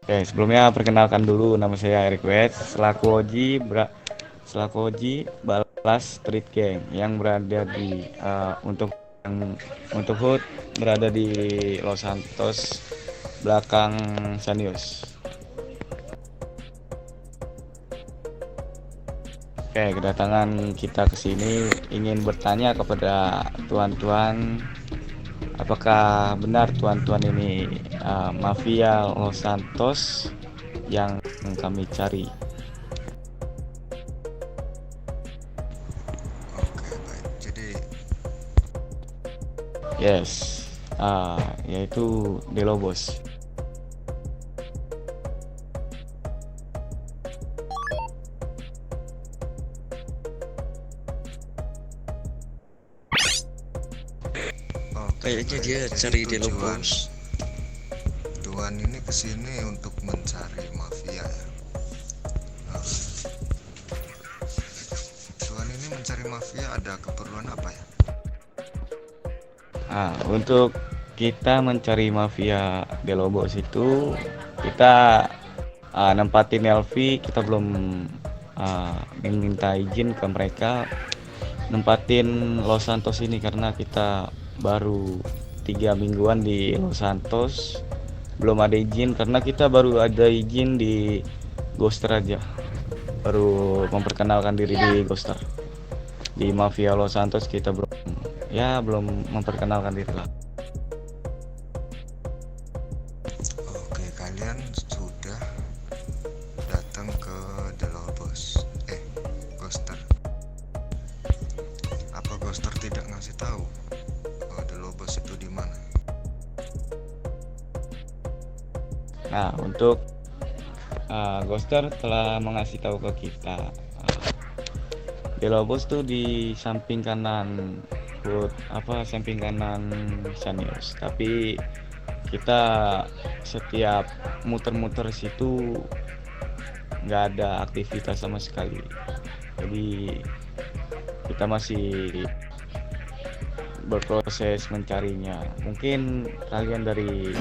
Oke, sebelumnya perkenalkan dulu nama saya Eric Wet selaku Oji Balas Street Gang yang berada di untuk HUT berada di Los Santos belakang Sanius. Oke, kedatangan kita ke sini ingin bertanya kepada tuan-tuan, apakah benar tuan-tuan ini mafia Los Santos yang kami cari? Oke, baik. Jadi, Yes, yaitu De Lobos. oke, Kayaknya baik. dia Jadi cari tujuan Delobos. Tuan ini kesini untuk mencari mafia ya. Nah, Tuan ini mencari mafia ada keperluan apa ya? Untuk kita mencari mafia De Lobos itu kita nempatin LV, kita belum meminta izin ke mereka nempatin Los Santos ini karena kita baru 3 mingguan di Los Santos, belum ada izin karena kita baru ada izin di Ghoster aja, baru memperkenalkan diri di Ghoster. Di Mafia Los Santos kita belum memperkenalkan diri lah. Oke, kalian sudah datang ke Delobos. Ghoster. Apa Ghoster tidak ngasih tahu Delobos itu di mana? Nah, untuk Ghoster telah mengasih tahu ke kita, De Lobos tuh di samping kanan samping kanan Sanius, tapi kita setiap muter-muter situ nggak ada aktivitas sama sekali, jadi kita masih berproses mencarinya. Mungkin kalian dari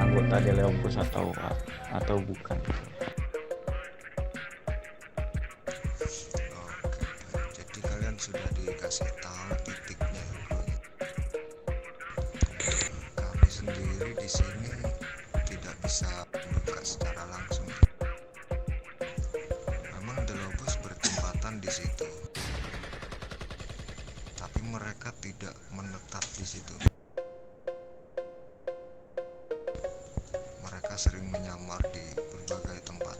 anggota De Lobos atau bukan. Oke, baik. Jadi kalian sudah dikasih tahu titiknya dulu ya. Kami sendiri di sini tidak bisa buka secara langsung. Memang Delobos bertempatan di situ, tapi mereka tidak menetap di situ. Mereka sering menyamar di berbagai tempat.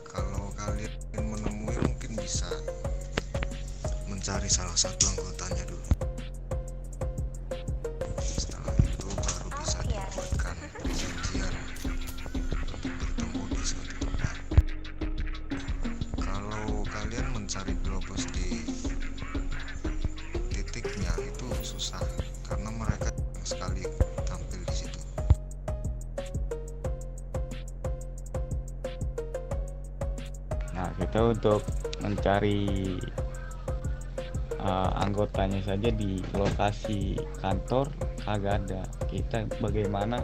Kalau kalian ingin menemui, mungkin bisa mencari salah satu anggotanya dulu. Setelah itu baru bisa dibuatkan perjanjian untuk bertemu di suatu tempat. Kalau kalian mencari Globus di titiknya itu susah karena mereka jarang sekali tampil di situ. Nah, kita untuk mencari anggotanya saja di lokasi kantor kagak ada. Kita bagaimana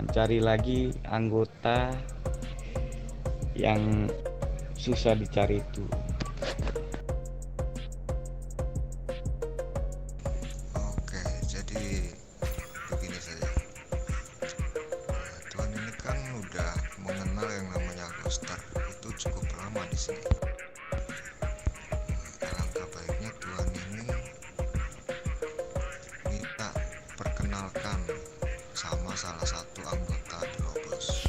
mencari lagi anggota yang susah dicari itu. Oke, jadi begini saja. Tuan ini kan udah mengenal yang namanya Ghoster, itu cukup lama di sini. Alangkah baiknya Tuan ini minta perkenalkan sama salah satu anggota Delobos.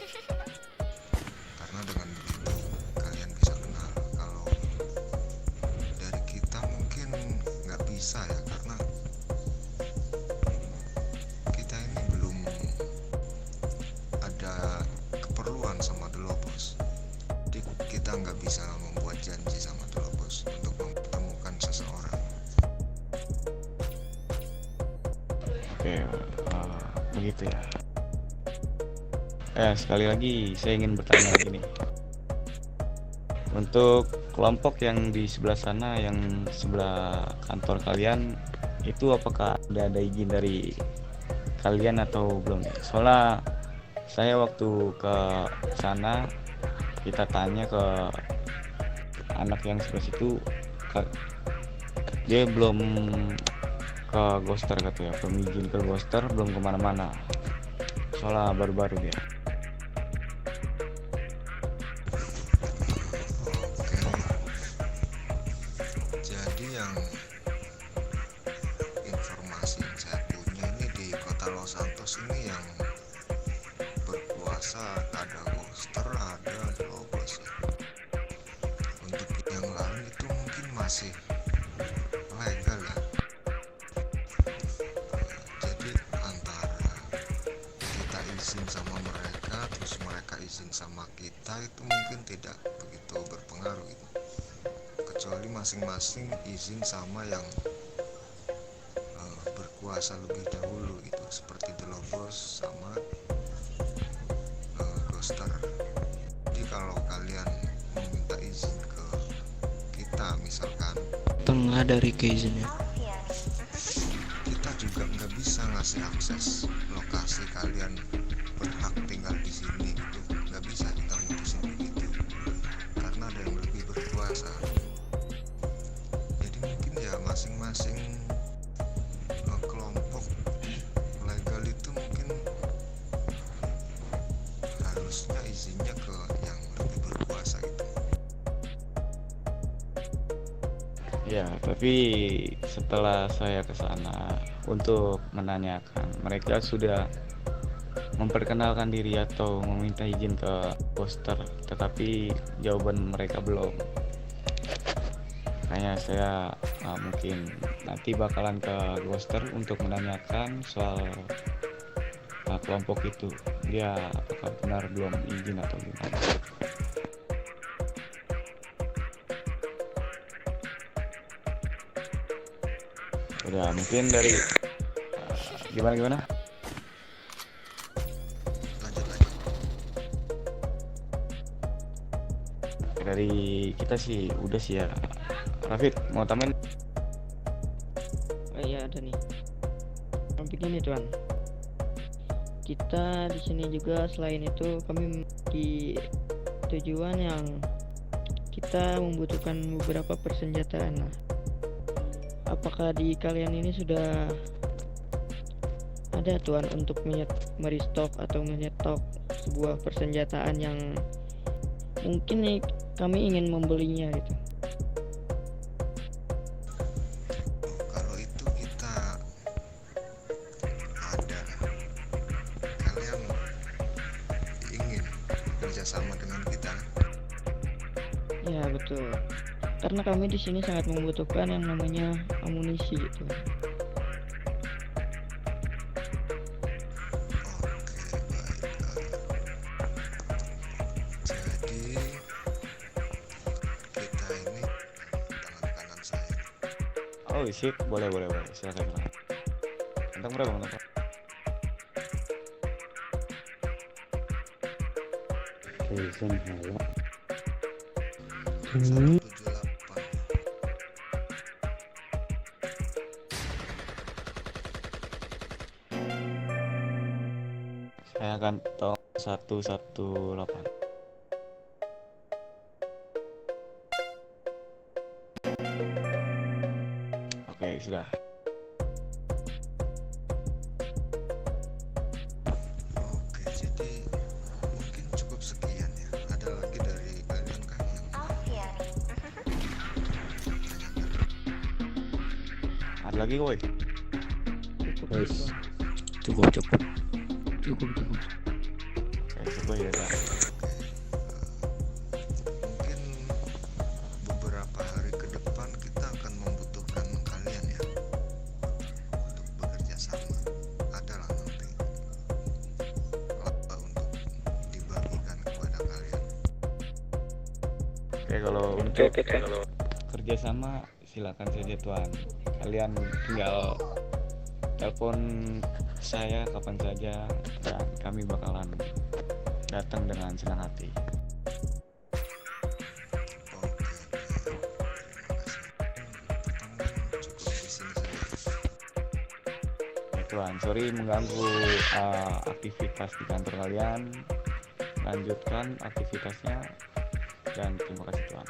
Karena dengan begitu kalian bisa kenal. Kalau dari kita mungkin nggak bisa ya, karena kita ini belum ada keperluan sama Delobos. Jadi kita nggak bisa membuat janji sama Delobos untuk mempertemukan seseorang. Oke, begitu ya. Sekali lagi saya ingin bertanya lagi nih. Untuk kelompok yang di sebelah sana, yang sebelah kantor kalian, itu apakah udah ada izin dari kalian atau belum nih? Soalnya saya waktu ke sana kita tanya ke anak yang sebelah situ, dia belum ke Ghoster katanya, belum izin ke Ghoster, belum kemana-mana. Soalnya baru-baru dia. Oke, jadi yang informasi yang saya punya ini di kota Los Santos ini yang berkuasa ada Ghoster, ada Lobos ya. Untuk yang lain itu mungkin masih legal ya. Jadi antara kita izin sama mereka terus mereka izin sama kita itu mungkin tidak begitu berpengaruh gitu, kecuali masing-masing izin sama yang berkuasa lebih dahulu gitu, seperti The Lobos sama Ghoster. Jadi kalau kalian meminta izin ke kita misalkan, Tengah dari izinnya. kita juga nggak bisa ngasih akses lokasi kalian berhak tinggal di sini gitu, nggak bisa kita mutusin begitu karena ada yang lebih berkuasa. Jadi mungkin ya masing-masing kelompok legal itu mungkin harusnya izinnya ke yang lebih berkuasa gitu. Ya, tapi setelah saya ke sana untuk menanyakan, mereka sudah memperkenalkan diri atau meminta izin ke Ghoster, tetapi jawaban mereka belum. Makanya saya mungkin nanti bakalan ke Ghoster untuk menanyakan soal kelompok itu, dia apakah benar belum izin atau gimana. Udah, mungkin dari gimana? Lanjut. Dari kita sih udah sih ya. Rafid mau tambahin? Oh iya ada nih. Begini tuan, kita di sini juga selain itu kami di tujuan yang kita membutuhkan beberapa persenjataan. Nah, apakah di kalian ini sudah ada tuan untuk merestock atau menyetok sebuah persenjataan yang mungkin nih kami ingin membelinya gitu? Kalau itu kita ada, kalian ingin kerjasama dengan kita? Ya betul. Karena kami di sini sangat membutuhkan yang namanya amunisi gitu. Oke, baik. Jadi kita ini tangan kanan saya. Oh sip, boleh. Silakan. Kantong berapa kantong? Season halo. 178. Saya kantong 118. Oke, sudah. Oke, jadi mungkin cukup sekian ya. Ada lagi dari kalian kah yang tanyakan? Ada lagi woi. Cukup. Oke, cukup ya. Kak. Mungkin beberapa hari ke depan kita akan membutuhkan kalian ya untuk bekerja sama. Adalah nanti laba untuk dibagikan kepada kalian. Oke, kalau untuk kerjasama silakan saja tuan. Kalian tinggal telepon saya kapan saja dan kami bakalan datang dengan senang hati. Oke, terima kasih. Pertemuan cukup di sini saja. Tuan. Sorry mengganggu aktivitas di kantor kalian. Lanjutkan aktivitasnya dan terima kasih Tuan.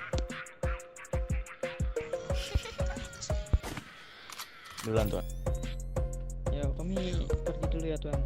Duluan Tuan. Ya, kami pergi dulu ya, Tuan.